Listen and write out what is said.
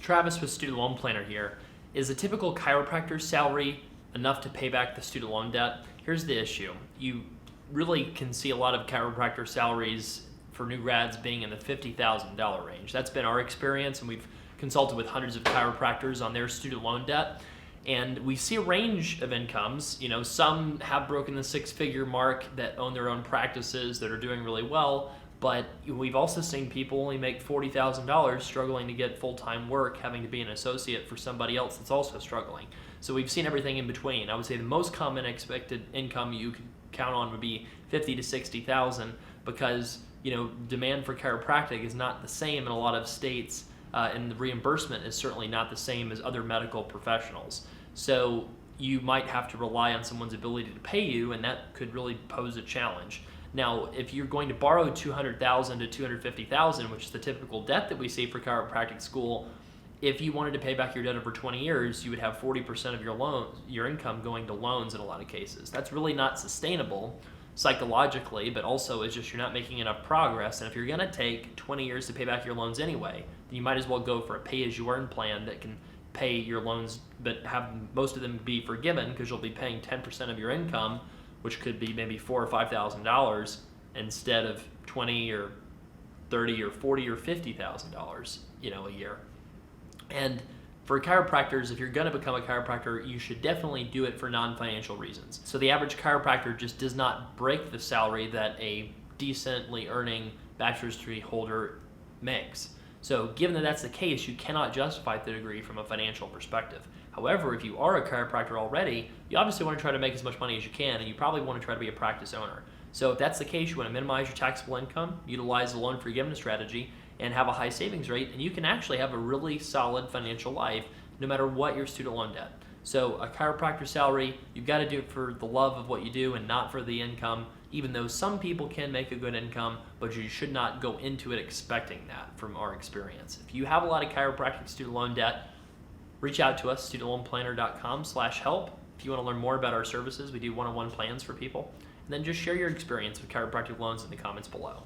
Travis with Student Loan Planner here. Is a typical chiropractor salary enough to pay back the student loan debt? Here's the issue. You really can see a lot of chiropractor salaries for new grads being in the $50,000 range. That's been our experience, and we've consulted with hundreds of chiropractors on their student loan debt. And we see a range of incomes. You know, some have broken the six-figure mark that own their own practices that are doing really well, but we've also seen people only make $40,000 struggling to get full-time work, having to be an associate for somebody else that's also struggling. So we've seen everything in between. I would say the most common expected income you could count on would be $50,000 to $60,000 because, you know, demand for chiropractic is not the same in a lot of states, and the reimbursement is certainly not the same as other medical professionals. So you might have to rely on someone's ability to pay you, and that could really pose a challenge. Now, if you're going to borrow $200,000 to $250,000, which is the typical debt that we see for chiropractic school, if you wanted to pay back your debt over 20 years, you would have 40% of your income going to loans in a lot of cases. That's really not sustainable psychologically, but also it's just you're not making enough progress. And if you're going to take 20 years to pay back your loans anyway, then you might as well go for a pay-as-you-earn plan that can pay your loans, but have most of them be forgiven because you'll be paying 10% of your income, which could be maybe $4,000 or $5,000 instead of $20,000 or $30,000 or $40,000 or $50,000, a year. And for chiropractors, if you're going to become a chiropractor, you should definitely do it for non-financial reasons. So the average chiropractor just does not break the salary that a decently earning bachelor's degree holder makes. So given that that's the case, you cannot justify the degree from a financial perspective. However, if you are a chiropractor already, you obviously want to try to make as much money as you can, and you probably want to try to be a practice owner. So if that's the case, you want to minimize your taxable income, utilize the loan forgiveness strategy, and have a high savings rate, and you can actually have a really solid financial life no matter what your student loan debt. So a chiropractor salary, you've got to do it for the love of what you do and not for the income, even though some people can make a good income, but you should not go into it expecting that from our experience. If you have a lot of chiropractic student loan debt, reach out to us, studentloanplanner.com/help. If you want to learn more about our services, we do one-on-one plans for people. And then just share your experience with chiropractic loans in the comments below.